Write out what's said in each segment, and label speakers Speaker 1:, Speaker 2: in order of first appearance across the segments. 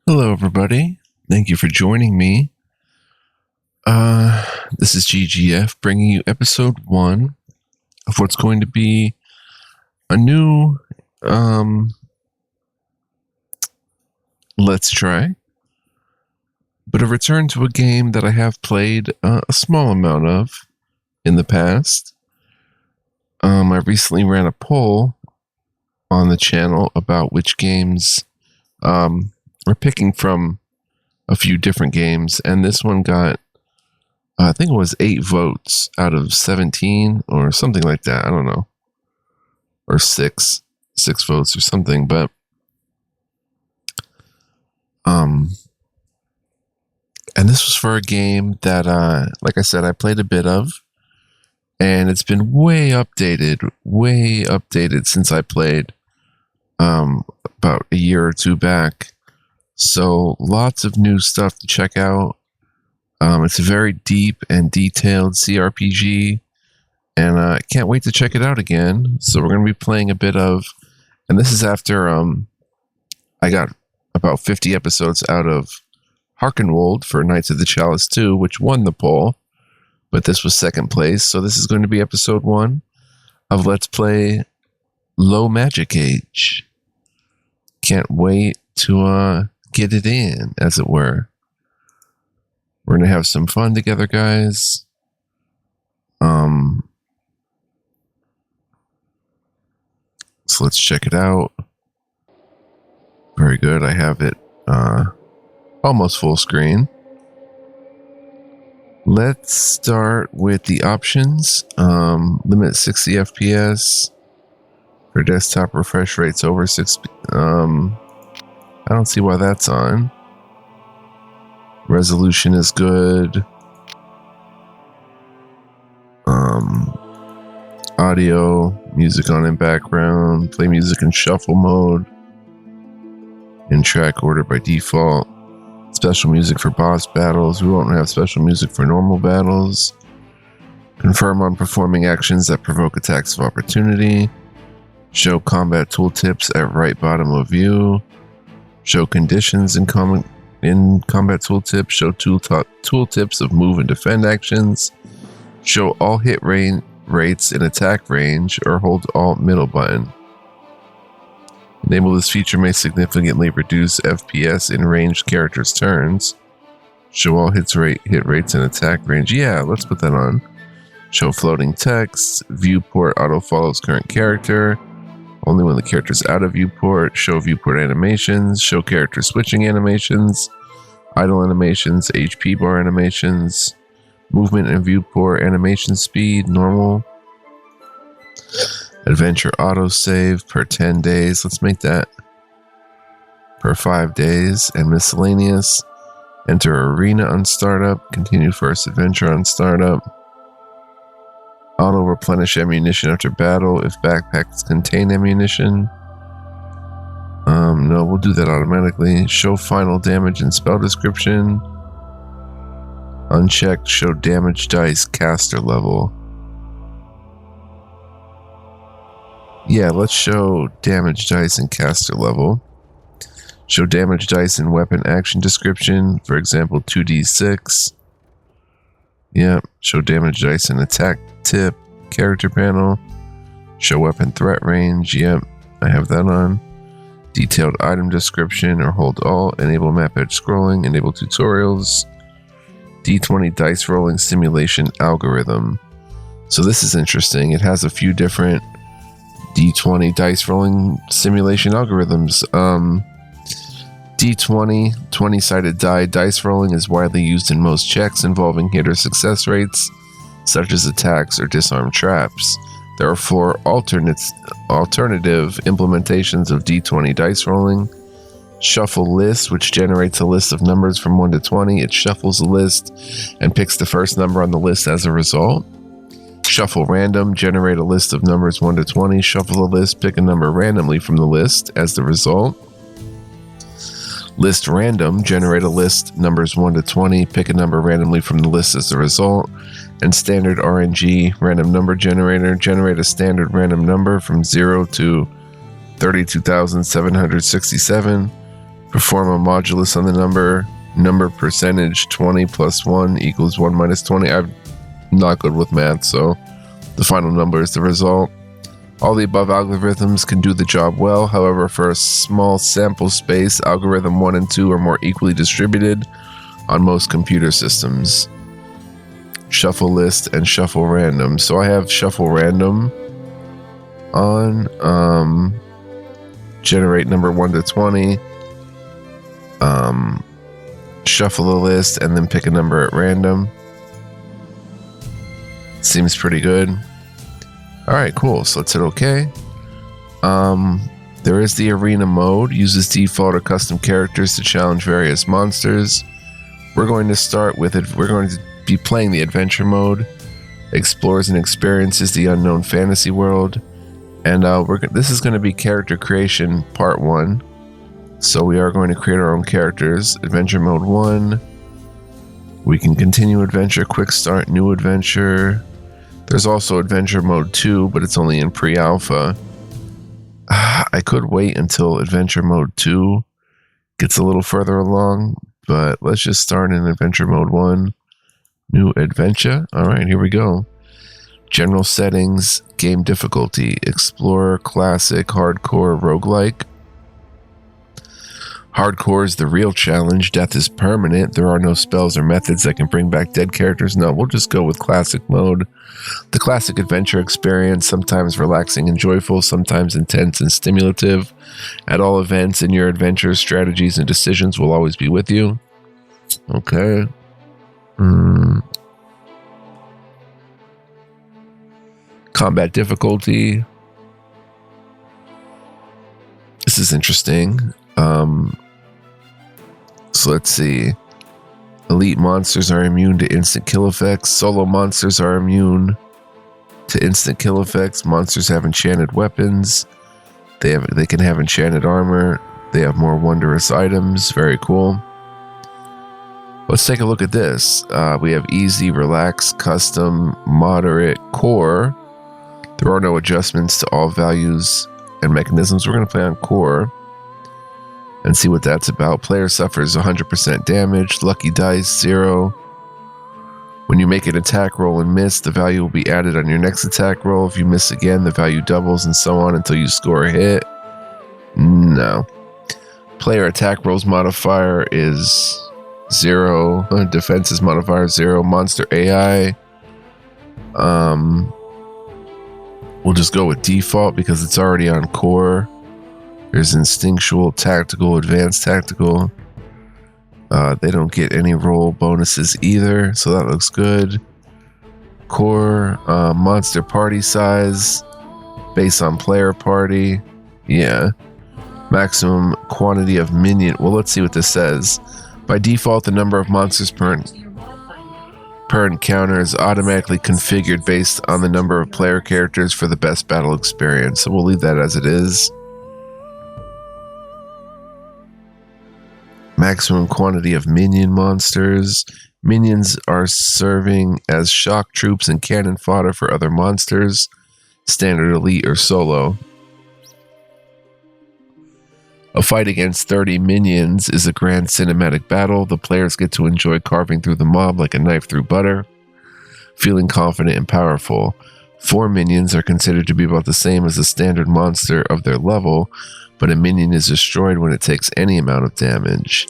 Speaker 1: Hello, everybody. Thank you for joining me. This is GGF bringing you episode 1 of what's going to be a new Let's Try, but a return to a game that I have played a small amount of in the past. I recently ran a poll on the channel about which games we're picking from a few different games, and this one got I think it was 8 votes out of 17 or something like that. I don't know. Or 6 votes or something, but and this was for a game that like I said, I played a bit of, and it's been way updated since I played about a year or two back. So lots of new stuff to check out. It's a very deep and detailed CRPG, and I can't wait to check it out again. So we're going to be playing a bit of, and this is after I got about 50 episodes out of Harkenwold for Knights of the Chalice 2, which won the poll, but this was second place. So this is going to be episode 1 of Let's Play Low Magic Age. Can't wait to get it in, as it were. We're going to have some fun together, guys. So let's check it out. Very good. I have it almost full screen. Let's start with the options. Limit 60 FPS. For desktop, refresh rates over 6. I don't see why that's on. Resolution is good. Audio, music on in background. Play music in shuffle mode. In track order by default. Special music for boss battles. We won't have special music for normal battles. Confirm on performing actions that provoke attacks of opportunity. Show combat tooltips at right bottom of view. Show conditions in combat tooltips. Show tooltips of move and defend actions. Show all hit rates in attack range, or hold Alt middle button. Enable this feature may significantly reduce FPS in ranged characters' turns. Show all hit rates in attack range. Yeah, let's put that on. Show floating text. Viewport auto follows current character. Only when the character's out of viewport. Show viewport animations. Show character switching animations. Idle animations. HP bar animations. Movement and viewport animation speed. Normal. Adventure autosave per 10 days. Let's make that per 5 days. And miscellaneous. Enter arena on startup. Continue first adventure on startup. Auto replenish ammunition after battle if backpacks contain ammunition. No, we'll do that automatically. Show final damage and spell description. Unchecked, show damage dice caster level. Yeah, let's show damage dice and caster level. Show damage dice and weapon action description. For example, 2d6. Yep. Show damage dice and attack tip. Character panel. Show weapon threat range. Yep. I have that on. Detailed item description, or hold Alt. Enable map edge scrolling. Enable tutorials. D20 dice rolling simulation algorithm. So this is interesting. It has a few different D20 dice rolling simulation algorithms. D20, 20-sided die dice rolling is widely used in most checks involving hit or success rates, such as attacks or disarm traps. There are 4 alternative implementations of D20 dice rolling. Shuffle list, which generates a list of numbers from 1 to 20. It shuffles the list and picks the first number on the list as a result. Shuffle random, generate a list of numbers 1 to 20. Shuffle the list, pick a number randomly from the list as the result. List random, generate a list numbers 1 to 20. Pick a number randomly from the list as the result. And standard RNG, random number generator, generate a standard random number from 0 to 32,767. Perform a modulus on the number percentage 20 plus 1 equals 1 minus 20. I'm not good with math, so the final number is the result. All the above algorithms can do the job well. However, for a small sample space, algorithm 1 and 2 are more equally distributed on most computer systems. Shuffle list and shuffle random. So I have shuffle random on. Generate number 1 to 20. Shuffle the list and then pick a number at random. Seems pretty good. All right, cool. So let's hit OK. There is the arena mode. Uses default or custom characters to challenge various monsters. We're going to start with it. We're going to be playing the adventure mode. Explores and experiences the unknown fantasy world. And this is going to be character creation part 1. So we are going to create our own characters. Adventure mode 1. We can continue adventure, quick start, new adventure. There's also adventure mode 2, but it's only in pre-alpha. I could wait until adventure mode 2 gets a little further along, but let's just start in adventure mode 1. New adventure. All right, here we go. General settings, game difficulty, explorer, classic, hardcore, roguelike. Hardcore is the real challenge. Death is permanent. There are no spells or methods that can bring back dead characters. No, we'll just go with classic mode. The classic adventure experience, sometimes relaxing and joyful, sometimes intense and stimulative. At all events in your adventures, strategies and decisions will always be with you. Okay. Combat difficulty. This is interesting. So let's see. Elite monsters are immune to instant kill effects. Solo monsters are immune to instant kill effects. Monsters have enchanted weapons. They can have enchanted armor. They have more wondrous items. Very cool. Let's take a look at this. We have easy, relax, custom, moderate, core. There are no adjustments to all values and mechanisms. We're going to play on core and see what that's about. Player suffers 100% damage. Lucky dice, 0. When you make an attack roll and miss, the value will be added on your next attack roll. If you miss again, the value doubles and so on until you score a hit. No. Player attack rolls modifier is 0. Defenses modifier 0. Monster AI. We'll just go with default because it's already on core. There's instinctual, tactical, advanced tactical. They don't get any roll bonuses either, so that looks good. Core, monster party size, based on player party. Yeah. Maximum quantity of minion. Well, let's see what this says. By default, the number of monsters per encounter is automatically configured based on the number of player characters for the best battle experience. So we'll leave that as it is. Maximum quantity of minion monsters. Minions are serving as shock troops and cannon fodder for other monsters. Standard, elite, or solo. A fight against 30 minions is a grand cinematic battle. The players get to enjoy carving through the mob like a knife through butter, feeling confident and powerful. 4 minions are considered to be about the same as the standard monster of their level, but a minion is destroyed when it takes any amount of damage.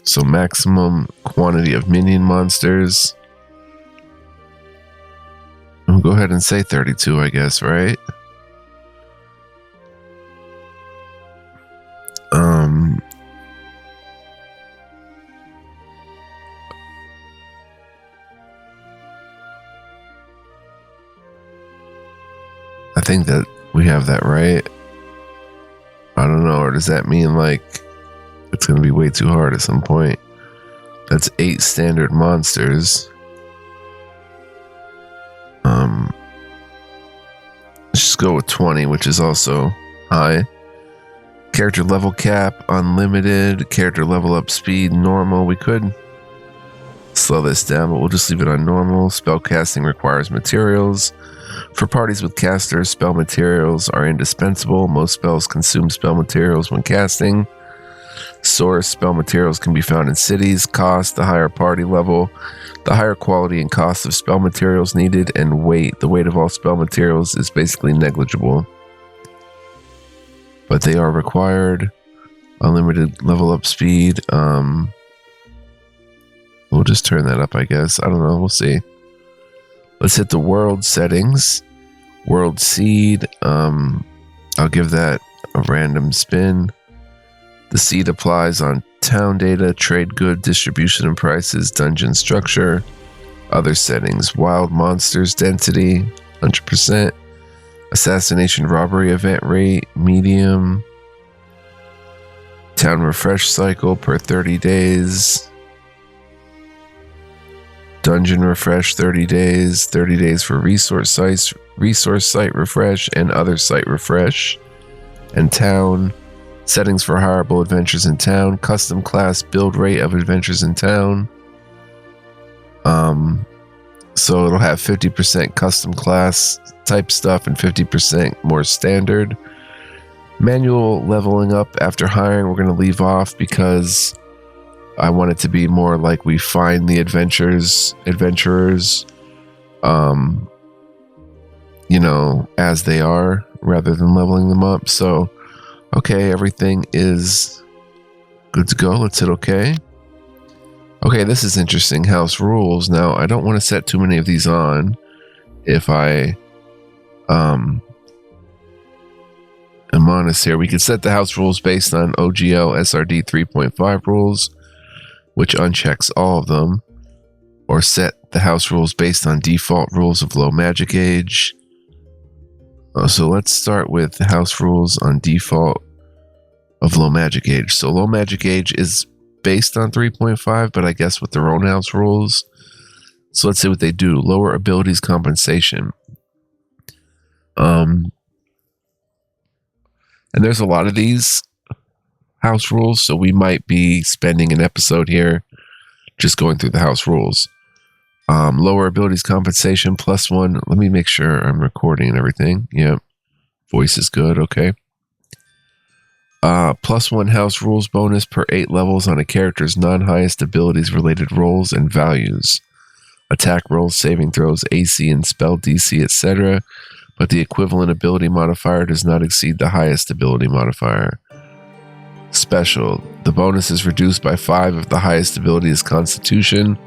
Speaker 1: So maximum quantity of minion monsters. We'll go ahead and say 32, I guess, right? I think that we have that right. I don't know, or does that mean like it's going to be way too hard at some point? That's 8 standard monsters. Let's just go with 20, which is also high. Character level cap, unlimited. Character level up speed, normal. We could slow this down, but we'll just leave it on normal. Spell casting requires materials. For parties with casters, spell materials are indispensable. Most spells consume spell materials when casting. Source: spell materials can be found in cities. Cost: the higher party level, the higher quality and cost of spell materials needed. And weight: the weight of all spell materials is basically negligible, but they are required. Unlimited level up speed. We'll just turn that up, I guess. I don't know. We'll see. Let's hit the world settings. World seed. I'll give that a random spin. The seed applies on town data, trade good, distribution and prices, dungeon structure. Other settings: wild monsters density, 100%. Assassination robbery event rate, medium. Town refresh cycle per 30 days. Dungeon refresh 30 days. 30 days for resource site refresh and other site refresh. And town. Settings for hireable adventures in town. Custom class build rate of adventures in town. So it'll have 50% custom class type stuff and 50% more standard. Manual leveling up after hiring, we're going to leave off because I want it to be more like we find the adventurers, as they are, rather than leveling them up. So, okay, everything is good to go. Let's hit OK. Okay, this is interesting. House rules. Now, I don't want to set too many of these on if I am honest here. We could set the house rules based on OGL SRD 3.5 rules, which unchecks all of them, or set the house rules based on default rules of low magic age. So let's start with the house rules on default of low magic age. So low magic age is based on 3.5, but I guess with their own house rules. So let's see what they do. Lower abilities compensation. And there's a lot of these house rules, so we might be spending an episode here just going through the house rules. Lower abilities compensation +1. Let me make sure I'm recording and everything. Yep. Voice is good. Okay. +1 house rules bonus per 8 levels on a character's non-highest abilities related rolls and values. Attack rolls, saving throws, AC and spell DC, etc. But the equivalent ability modifier does not exceed the highest ability modifier. Special. The bonus is reduced by 5 if the highest ability is Constitution.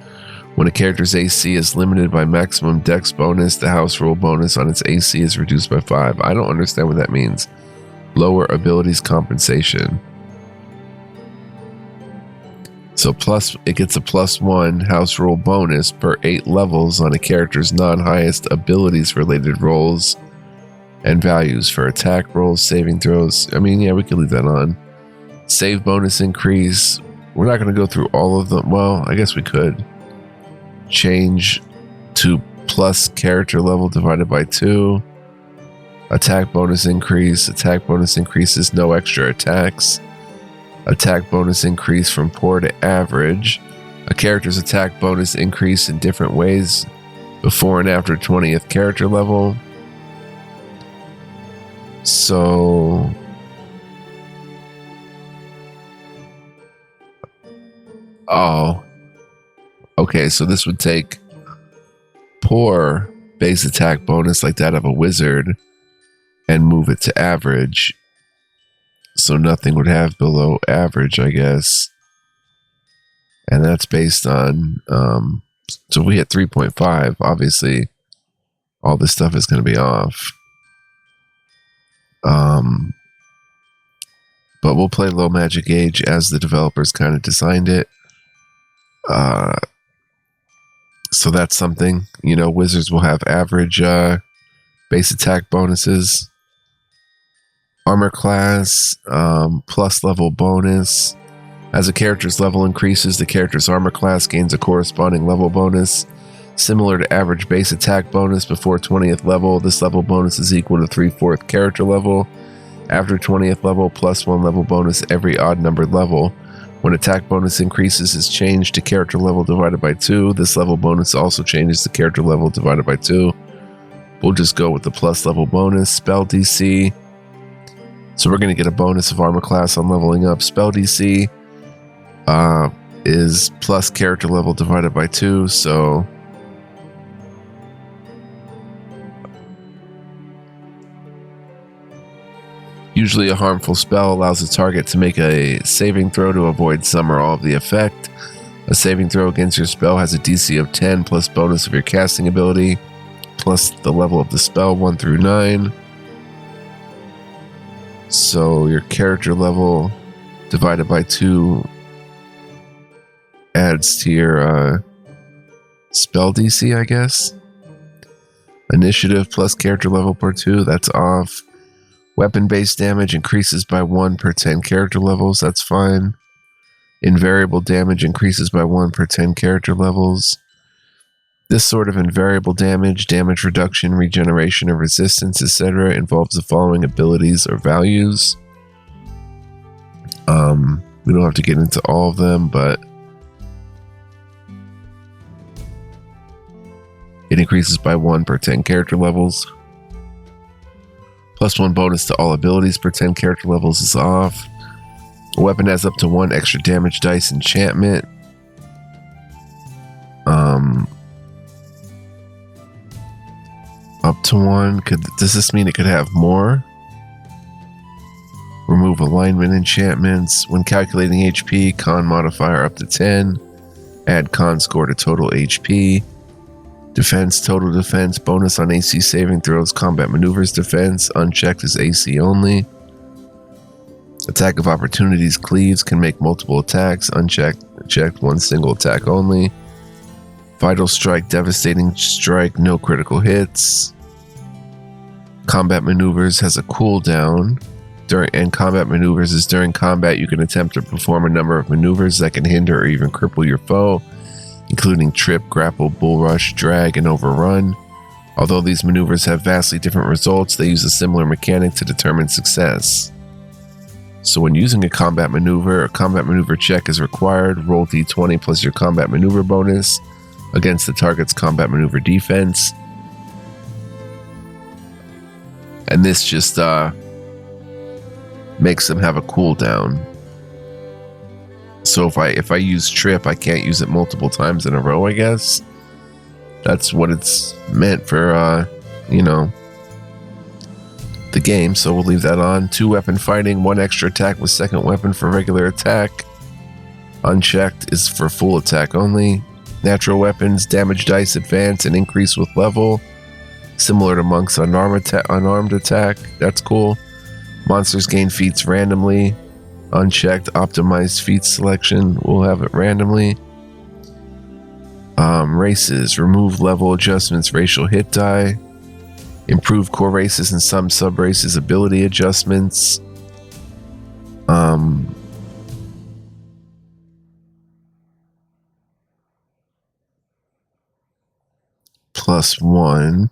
Speaker 1: When a character's AC is limited by maximum dex bonus, the house rule bonus on its AC is reduced by 5. I don't understand what that means. Lower abilities compensation. So it gets a +1 house rule bonus per 8 levels on a character's non-highest abilities related rolls and values for attack rolls, saving throws. I mean, yeah, we could leave that on. Save bonus increase. We're not going to go through all of them. Well, I guess we could. Change to plus character level divided by 2. Attack bonus increase. Attack bonus increases no extra attacks. Attack bonus increase from poor to average. A character's attack bonus increase in different ways before and after 20th character level. So okay, so this would take poor base attack bonus like that of a wizard and move it to average. So nothing would have below average, I guess. And that's based on, so if we hit 3.5, obviously all this stuff is going to be off. But we'll play low magic age as the developers kind of designed it. So that's something, wizards will have average base attack bonuses. Armor class, plus level bonus. As a character's level increases, the character's armor class gains a corresponding level bonus. Similar to average base attack bonus before 20th level, this level bonus is equal to 3/4 character level. After 20th level, +1 level bonus every odd numbered level. When attack bonus increases is changed to character level divided by 2, this level bonus also changes to character level divided by 2. We'll just go with the plus level bonus. Spell DC. So we're going to get a bonus of armor class on leveling up. Spell DC. is plus character level divided by 2, so usually a harmful spell allows the target to make a saving throw to avoid some or all of the effect. A saving throw against your spell has a DC of 10 plus bonus of your casting ability, plus the level of the spell 1 through 9. So your character level divided by 2 adds to your spell DC, I guess. Initiative plus character level per 2, that's off. Weapon-based damage increases by 1 per 10 character levels, that's fine. Invariable damage increases by 1 per 10 character levels. This sort of invariable damage, damage reduction, regeneration, or resistance, etc. involves the following abilities or values. We don't have to get into all of them, but it increases by 1 per 10 character levels. Plus 1 bonus to all abilities per 10 character levels is off. A weapon has up to 1 extra damage dice enchantment. Up to 1. Does this mean it could have more? Remove alignment enchantments. When calculating HP, con modifier up to 10. Add con score to total HP. Defense, total defense, bonus on AC saving throws, combat maneuvers defense, unchecked is AC only. Attack of opportunities, cleaves, can make multiple attacks, unchecked, checked, 1 single attack only. Vital strike, devastating strike, no critical hits. Combat maneuvers has a cooldown. And combat maneuvers is during combat you can attempt to perform a number of maneuvers that can hinder or even cripple your foe, including trip, grapple, bull rush, drag, and overrun. Although these maneuvers have vastly different results, they use a similar mechanic to determine success. So when using a combat maneuver check is required. Roll d20 plus your combat maneuver bonus against the target's combat maneuver defense. And this just makes them have a cooldown. So if I use trip, I can't use it multiple times in a row, I guess. That's what it's meant for, the game. So we'll leave that on. 2 weapon fighting, 1 extra attack with second weapon for regular attack. Unchecked is for full attack only. Natural weapons, damage dice advance and increase with level. Similar to Monk's unarmed attack. That's cool. Monsters gain feats randomly. Unchecked, optimized feat selection. We'll have it randomly. Races, remove level adjustments, racial hit die. Improve core races and some sub races ability adjustments. +1.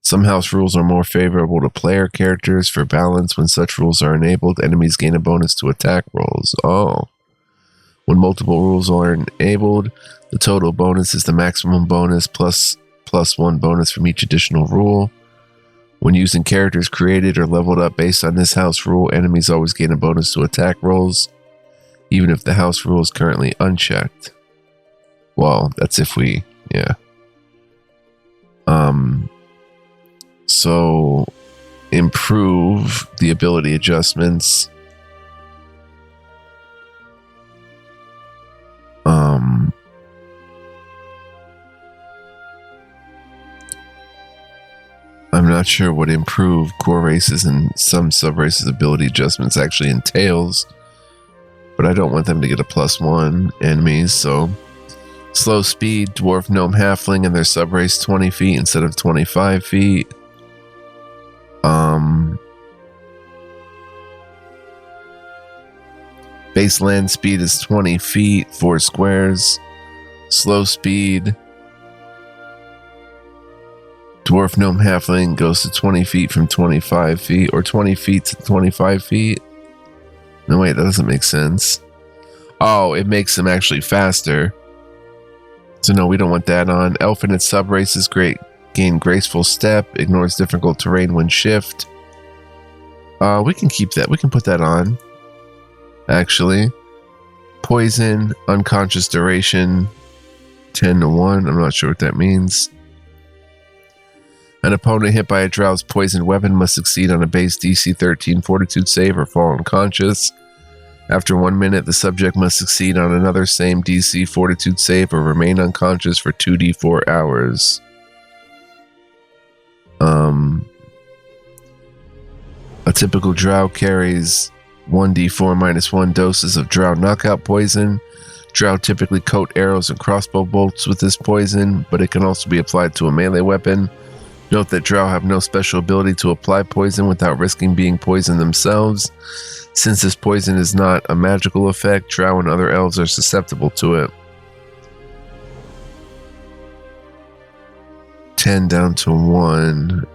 Speaker 1: Some house rules are more favorable to player characters. For balance, when such rules are enabled, enemies gain a bonus to attack rolls. Oh. When multiple rules are enabled, the total bonus is the maximum bonus plus +1 bonus from each additional rule. When using characters created or leveled up based on this house rule, enemies always gain a bonus to attack rolls, even if the house rule is currently unchecked. Well, that's if we, yeah. So improve the ability adjustments. I'm not sure what improve core races and some sub races ability adjustments actually entails, but I don't want them to get a +1 enemies. So slow speed, dwarf, gnome, halfling, and their sub race 20 feet instead of 25 feet. Base land speed is 20 feet, 4 squares. Slow speed, dwarf, gnome, halfling goes to 20 feet from 25 feet, or 20 feet to 25 feet. No, wait, that doesn't make sense. Oh, it makes them actually faster. So no, we don't want that on. Elf and its sub races gain graceful step, ignores difficult terrain when shift. We can keep that. We can put that on. Actually, Poison, unconscious duration, 10-1. I'm not sure what that means. An opponent hit by a drow's poisoned weapon must succeed on a base DC 13 Fortitude save or fall unconscious. After 1 minute, the subject must succeed on another same DC Fortitude save or remain unconscious for 2d4 hours. A typical drow carries 1d4 minus 1 doses of drow knockout poison. Drow typically coat arrows and crossbow bolts with this poison, but it can also be applied to a melee weapon. Note that drow have no special ability to apply poison without risking being poisoned themselves. Since this poison is not a magical effect, drow and other elves are susceptible to it. 10 down to 1.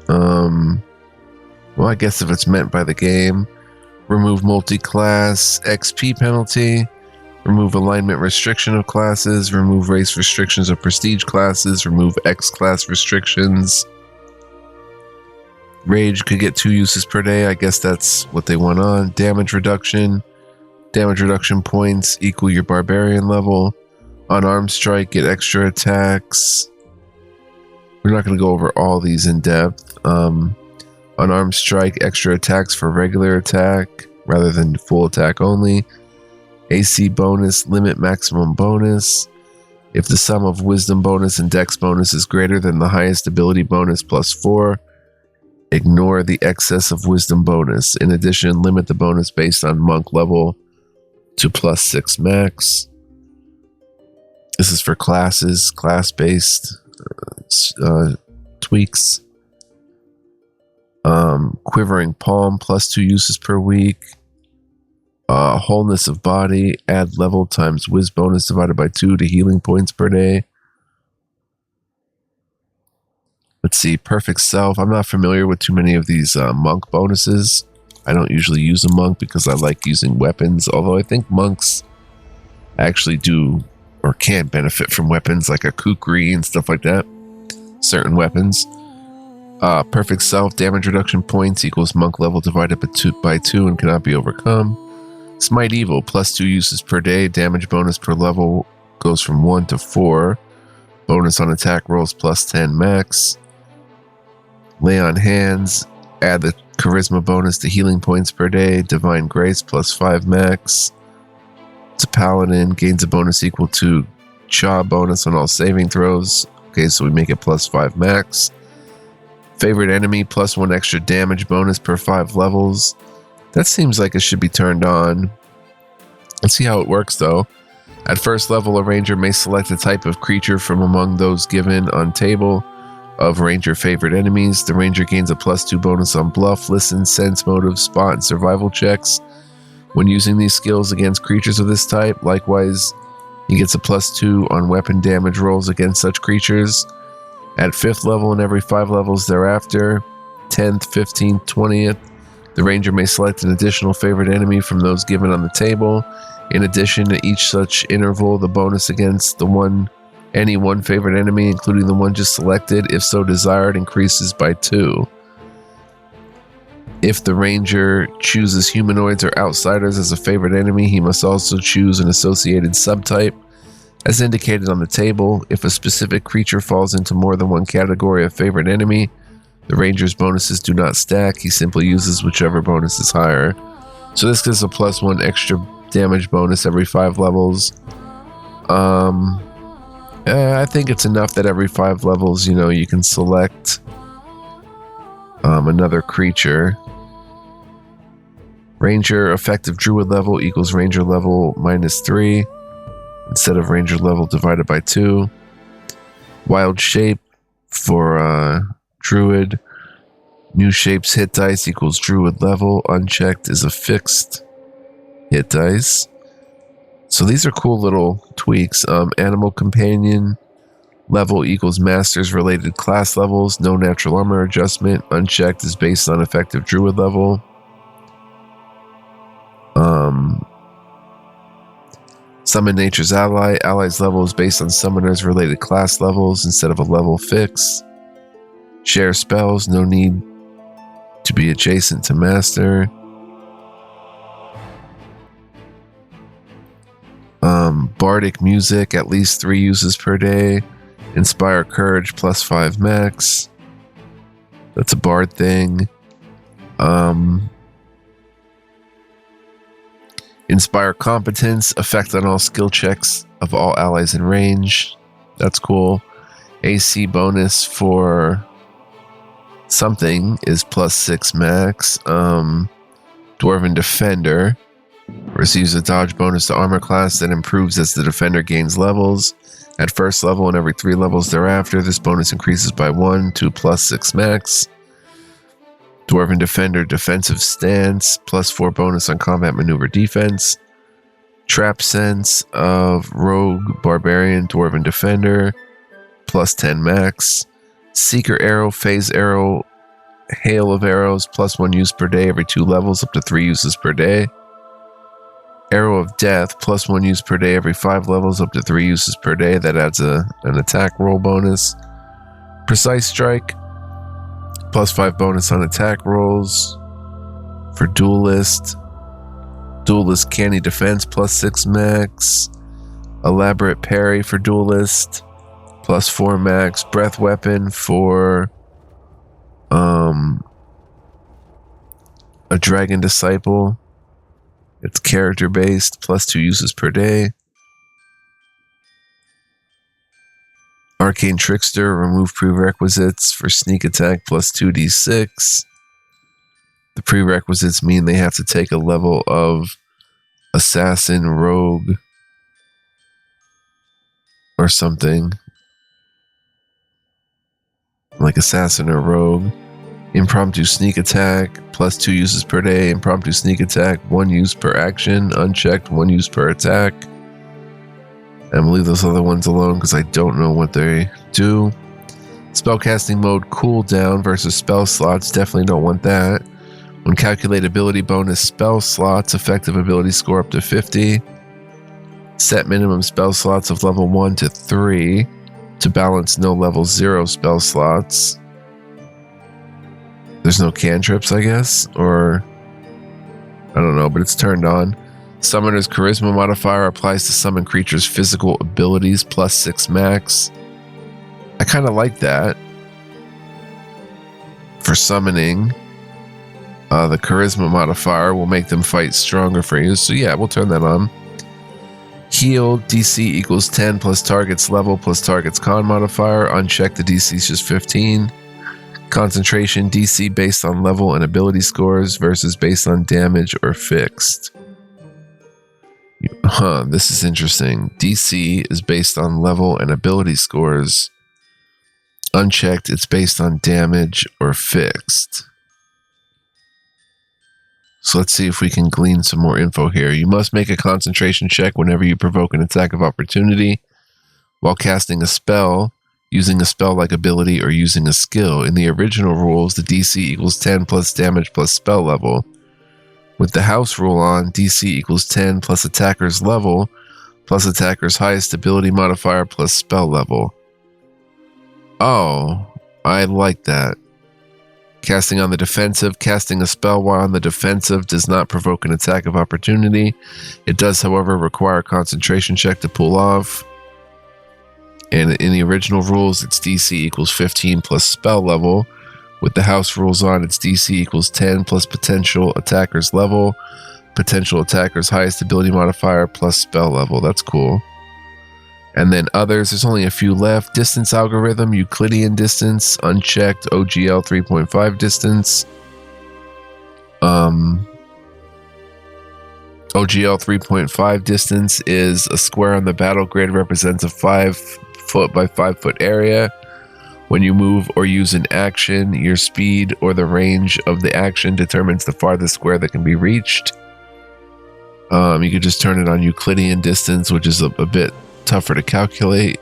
Speaker 1: Well, I guess if it's meant by the game. Remove multi-class XP penalty. Remove alignment restriction of classes. Remove race restrictions of prestige classes. Remove X-class restrictions. Rage could get 2 uses per day. I guess that's what they want on. Damage reduction. Damage reduction points equal your barbarian level. Unarmed strike, get extra attacks. We're not going to go over all these in depth. Unarmed strike, extra attacks for regular attack rather than full attack only. AC bonus, limit maximum bonus. If the sum of wisdom bonus and dex bonus is greater than the highest ability bonus plus 4, ignore the excess of wisdom bonus. In addition, limit the bonus based on monk level to plus 6 max. This is for classes, class-based tweaks. Quivering palm, plus 2 uses per week. Wholeness of body, add level times whiz bonus divided by 2 to healing points per day. Let's see, perfect self. I'm not familiar with too many of these monk bonuses. I don't usually use a monk because I like using weapons, although I think monks actually do or can benefit from weapons like a kukri and stuff like that. Certain weapons. Perfect self, damage reduction points equals monk level divided by 2 and cannot be overcome. Smite evil, plus 2 uses per day. Damage bonus per level goes from 1 to 4. Bonus on attack rolls plus 10 max. Lay on hands, add the charisma bonus to healing points per day. Divine grace plus 5 max. It's a paladin, gains a bonus equal to Cha bonus on all saving throws. Okay, so we make it plus 5 max. Favorite enemy, plus 1 extra damage bonus per 5 levels. That seems like it should be turned on. Let's see how it works though. At first level, a ranger may select a type of creature from among those given on table of ranger favorite enemies. The ranger gains a plus 2 bonus on bluff, listen, sense, motive, spot, and survival checks when using these skills against creatures of this type. Likewise, he gets a plus 2 on weapon damage rolls against such creatures. At 5th level and every 5 levels thereafter, 10th, 15th, 20th, the ranger may select an additional favorite enemy from those given on the table. In addition to each such interval, the bonus against any one favorite enemy, including the one just selected, if so desired, increases by 2. If the ranger chooses humanoids or outsiders as a favorite enemy, he must also choose an associated subtype. As indicated on the table, if a specific creature falls into more than one category of favorite enemy, the ranger's bonuses do not stack. He simply uses whichever bonus is higher. So this gives a plus 1 extra damage bonus every 5 levels. I think it's enough that every 5 levels, you can select another creature. Ranger effective druid level equals ranger level minus 3 instead of ranger level divided by 2. Wild shape for druid. New shapes hit dice equals druid level. Unchecked is a fixed hit dice. So these are cool little tweaks. Animal companion level equals masters related class levels. No natural armor adjustment. Unchecked is based on effective druid level. Summon nature's ally. Ally's level is based on summoners related class levels instead of a level fix. Share spells. No need to be adjacent to master. Bardic music, at least 3 uses per day. Inspire courage, +5 max. That's a bard thing. Inspire competence, effect on all skill checks of all allies in range. That's cool. AC bonus for something is +6 max. Dwarven Defender receives a dodge bonus to armor class that improves as the defender gains levels. At first level and every 3 levels thereafter, this bonus increases by 1 to +6 max. Dwarven Defender Defensive Stance, +4 bonus on combat maneuver defense. Trap Sense of Rogue Barbarian Dwarven Defender, +10 max. Seeker Arrow, Phase Arrow, Hail of Arrows, +1 use per day every 2 levels, up to 3 uses per day. Arrow of Death, +1 use per day every 5 levels, up to 3 uses per day. That adds an attack roll bonus. Precise Strike, +5 bonus on attack rolls. For Duelist, Duelist Canny Defense, +6 max. Elaborate Parry for Duelist, +4 max. Breath Weapon for a Dragon Disciple. It's character based, +2 uses per day. Arcane Trickster, remove prerequisites for sneak attack, +2d6. The prerequisites mean they have to take a level of Assassin, Rogue, or something. Like Assassin or Rogue. Impromptu Sneak Attack, +2 uses per day. Impromptu Sneak Attack, 1 use per action. Unchecked, 1 use per attack. And we'll leave those other ones alone because I don't know what they do. Spellcasting mode cooldown versus spell slots. Definitely don't want that. When calculate ability bonus spell slots, effective ability score up to 50. Set minimum spell slots of level 1 to 3 to balance no level 0 spell slots. There's no cantrips, I guess, or I don't know, but it's turned on. Summoner's Charisma modifier applies to summon creatures' physical abilities, +6 max. I kind of like that. For summoning, the Charisma modifier will make them fight stronger for you. So yeah, we'll turn that on. Heal, DC equals 10 plus target's level plus target's con modifier. Unchecked, the DC is just 15. Concentration, DC based on level and ability scores versus based on damage or fixed. This is interesting. DC is based on level and ability scores. Unchecked, it's based on damage or fixed. So let's see if we can glean some more info here. You must make a concentration check whenever you provoke an attack of opportunity while casting a spell, using a spell-like ability, or using a skill. In the original rules, the DC equals 10 plus damage plus spell level. With the house rule on, DC equals 10 plus attacker's level plus attacker's highest ability modifier plus spell level. Oh, I like that. Casting on the defensive. Casting a spell while on the defensive does not provoke an attack of opportunity. It does, however, require a concentration check to pull off. And in the original rules, it's DC equals 15 plus spell level. With the house rules on, it's DC equals 10 plus potential attacker's level, potential attacker's highest ability modifier plus spell level. That's cool. And then others, there's only a few left. Distance algorithm, Euclidean distance, unchecked, OGL 3.5 distance. OGL 3.5 distance is a square on the battle grid, represents a 5 foot by 5 foot area. When you move or use an action, your speed or the range of the action determines the farthest square that can be reached. You could just turn it on Euclidean distance, which is a bit tougher to calculate.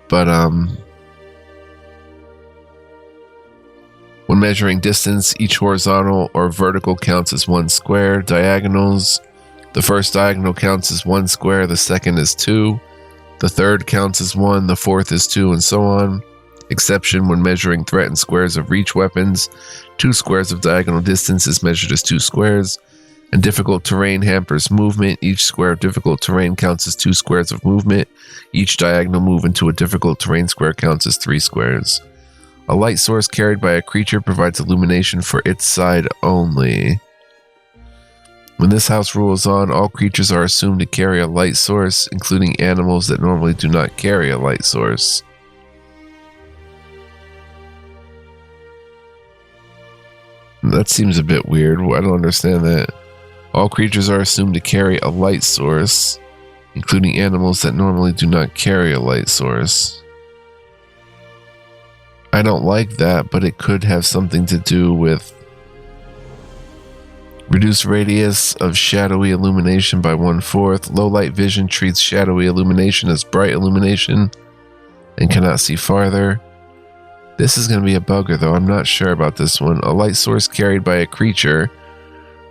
Speaker 1: But when measuring distance, each horizontal or vertical counts as 1 square. Diagonals, the first diagonal counts as 1 square, the second is 2, the third counts as 1, the fourth is 2, and so on. Exception when measuring threatened squares of reach weapons. 2 squares of diagonal distance is measured as 2 squares, And difficult terrain hampers movement. Each square of difficult terrain counts as 2 squares of movement. Each diagonal move into a difficult terrain square counts as 3 squares. A light source carried by a creature provides illumination for its side only. When this house rule is on, all creatures are assumed to carry a light source, including animals that normally do not carry a light source. That seems a bit weird. I don't understand that. All creatures are assumed to carry a light source, including animals that normally do not carry a light source. I don't like that, but it could have something to do with reduced radius of shadowy illumination by 1/4. Low light vision treats shadowy illumination as bright illumination and cannot see farther. This is going to be a bugger, though. I'm not sure about this one. A light source carried by a creature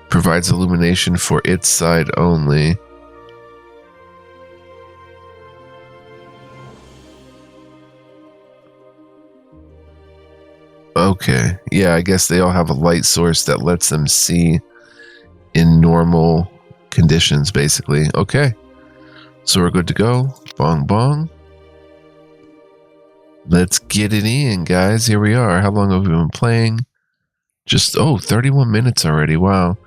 Speaker 1: provides illumination for its side only. Okay, yeah, I guess they all have a light source that lets them see in normal conditions, basically. Okay, so we're good to go. Bong bong. Let's get it in, guys. Here we are. How long have we been playing? Just, 31 minutes already. Wow.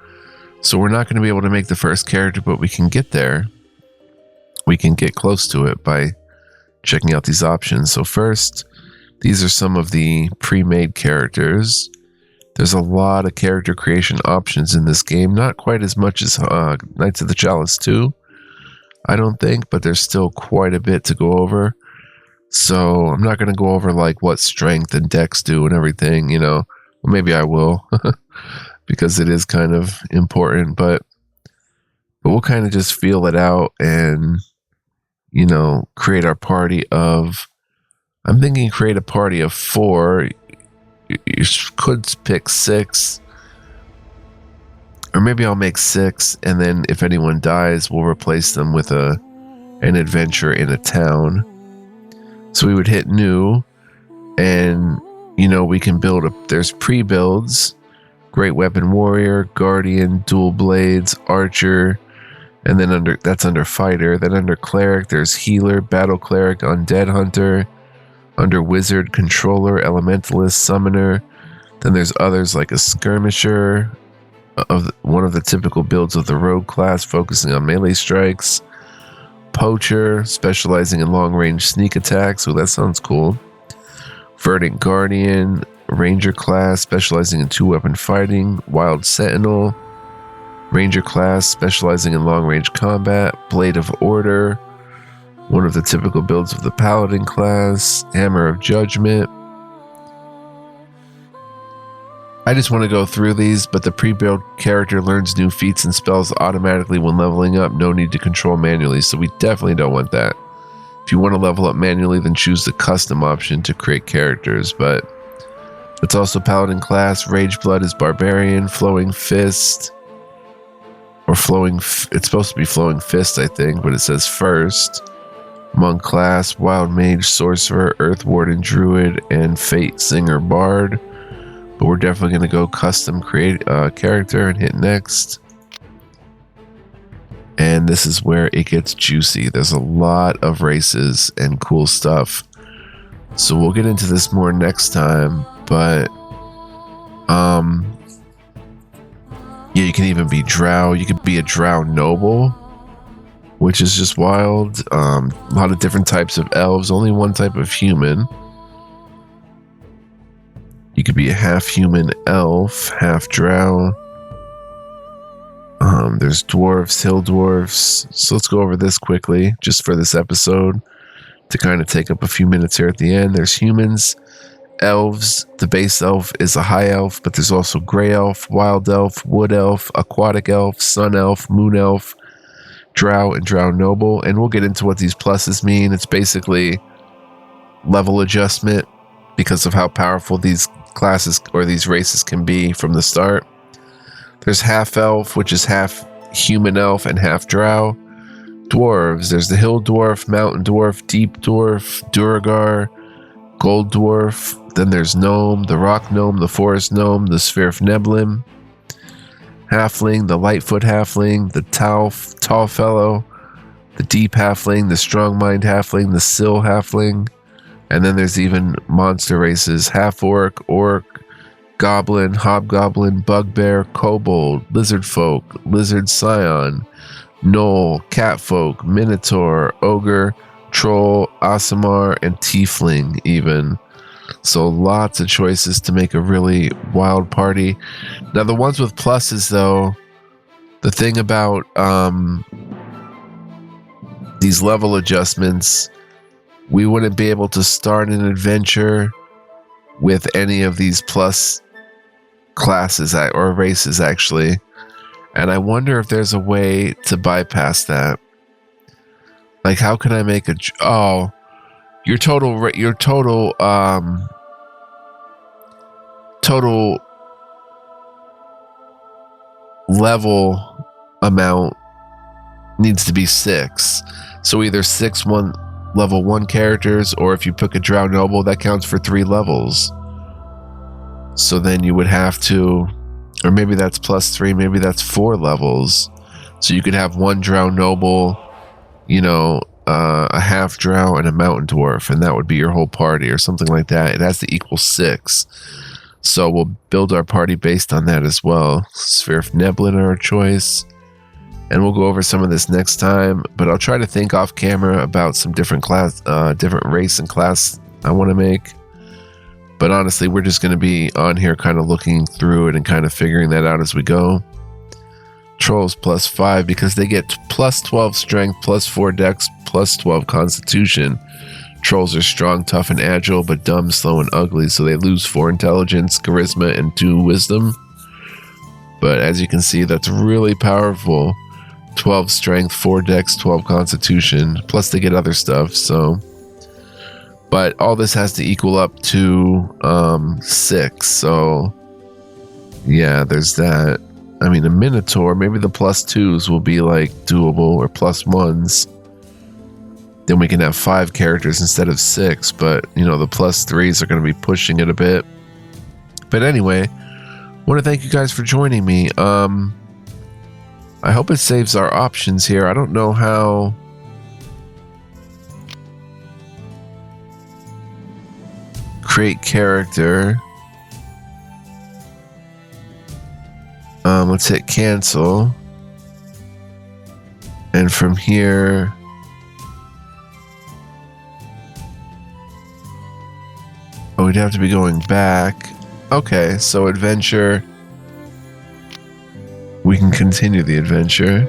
Speaker 1: So we're not going to be able to make the first character, but we can get there. We can get close to it by checking out these options. So first, these are some of the pre-made characters. There's a lot of character creation options in this game. Not quite as much as Knights of the Chalice 2, I don't think, but there's still quite a bit to go over. So I'm not going to go over like what strength and dex do and everything, you know. Well, maybe I will because it is kind of important, but we'll kind of just feel it out and, you know, create our party of, I'm thinking create a party of 4. You could pick 6, or maybe I'll make 6, and then if anyone dies, we'll replace them with an adventure in a town. So we would hit new, and you know, we can build there's pre-builds: Great Weapon Warrior, Guardian, Dual Blades, Archer, and then that's under Fighter. Then under Cleric, there's Healer, Battle Cleric, Undead Hunter. Under Wizard, Controller, Elementalist, Summoner. Then there's others like a Skirmisher, one of the typical builds of the Rogue class, focusing on melee strikes. Poacher, specializing in long-range sneak attacks. Oh, that sounds cool. Verdant Guardian, Ranger class, specializing in 2-weapon fighting. Wild Sentinel, Ranger class, specializing in long-range combat. Blade of Order, one of the typical builds of the Paladin class. Hammer of Judgment. I just want to go through these, but the pre-built character learns new feats and spells automatically when leveling up. No need to control manually, so we definitely don't want that. If you want to level up manually, then choose the custom option to create characters, but it's also Paladin class. Rage Blood is Barbarian. Flowing Fist, or it's supposed to be Flowing Fist, I think, but it says First. Monk class, Wild Mage, Sorcerer, Earth Warden, Druid, and Fate Singer Bard. But we're definitely going to go custom create a character and hit next. And this is where it gets juicy. There's a lot of races and cool stuff. So we'll get into this more next time. But yeah, you can even be Drow. You could be a Drow Noble, which is just wild. A lot of different types of elves, only one type of human. You could be a half human elf, half drow. There's dwarves, hill dwarves. So let's go over this quickly, just for this episode, to kind of take up a few minutes here at the end. There's humans, elves. The base elf is a high elf, but there's also gray elf, wild elf, wood elf, aquatic elf, sun elf, moon elf, drow, and drow noble. And we'll get into what these pluses mean. It's basically level adjustment because of how powerful these classes or these races can be from the start. There's half elf, which is half human elf and half drow. Dwarves, there's the hill dwarf, mountain dwarf, deep dwarf, Duragar, gold dwarf. Then there's gnome, the rock gnome, the forest gnome, the sphere of Neblim. halfling, the lightfoot halfling, the tall fellow, the deep halfling, the strong mind halfling, the sill halfling, and then there's even monster races: half orc, goblin, hobgoblin, bugbear, kobold, lizard folk, lizard scion, gnoll, catfolk, minotaur, ogre, troll, aasimar, and tiefling even. So lots of choices to make a really wild party. Now the ones with pluses though, the thing about these level adjustments, we wouldn't be able to start an adventure with any of these plus classes or races actually. And I wonder if there's a way to bypass that. Like, how can I make your total level amount needs to be 6. So either 6 level 1 characters, or if you pick a drow noble, that counts for 3 levels. So then you would have to, or maybe that's +3, maybe that's 4 levels. So you could have 1 drow noble, a half drow and a mountain dwarf, and that would be your whole party or something like that. It has to equal 6. So we'll build our party based on that as well. Sphere of Neblin are our choice. And we'll go over some of this next time, but I'll try to think off camera about some different race and class I want to make. But honestly, we're just going to be on here kind of looking through it and kind of figuring that out as we go. Trolls +5 because they get +12 strength, +4 dex, +12 constitution. Trolls are strong, tough, and agile, but dumb, slow, and ugly, so they lose 4 intelligence, charisma, and 2 wisdom. But as you can see, that's really powerful. 12 strength, 4 dex, 12 constitution, plus they get other stuff, so. But all this has to equal up to 6, so yeah, there's that. I mean, a minotaur, maybe the +2s will be like doable, or +1s. Then we can have 5 characters instead of 6, but the +3s are going to be pushing it a bit. But anyway, I want to thank you guys for joining me. I hope it saves our options here. I don't know how. Create character. Let's hit cancel. And from here, we'd have to be going back. Okay, so adventure. We can continue the adventure.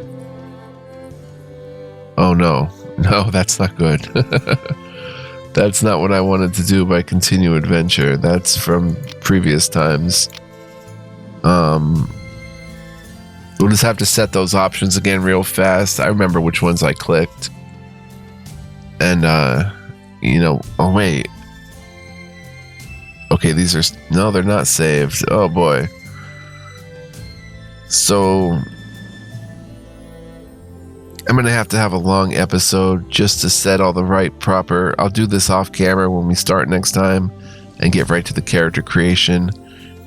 Speaker 1: Oh no, that's not good. That's not what I wanted to do by continue adventure. That's from previous times. We'll just have to set those options again real fast. I remember which ones I clicked. And, oh wait. Okay, no, they're not saved. Oh boy. So I'm going to have a long episode just to set all the proper. I'll do this off camera when we start next time and get right to the character creation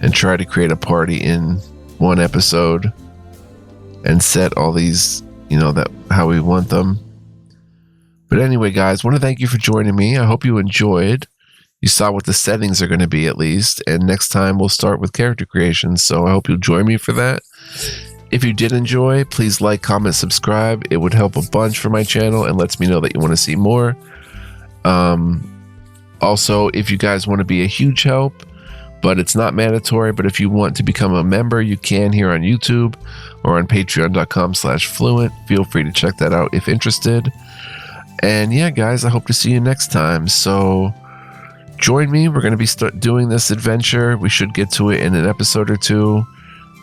Speaker 1: and try to create a party in one episode and set all these, how we want them. But anyway, guys, want to thank you for joining me. I hope you enjoyed. You saw what the settings are going to be at least. And next time we'll start with character creation. So I hope you'll join me for that. If you did enjoy, please like, comment, subscribe. It would help a bunch for my channel and lets me know that you want to see more. Also, if you guys want to be a huge help, but it's not mandatory, but if you want to become a member, you can here on YouTube or on patreon.com/fluent. Feel free to check that out if interested. And yeah, guys, I hope to see you next time. So join me. We're going to be doing this adventure. We should get to it in an episode or 2.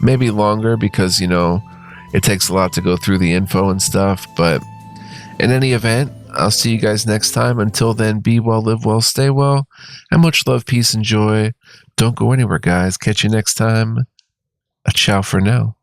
Speaker 1: Maybe longer because, it takes a lot to go through the info and stuff. But in any event, I'll see you guys next time. Until then, be well, live well, stay well, and much love, peace, and joy. Don't go anywhere, guys. Catch you next time. A ciao for now.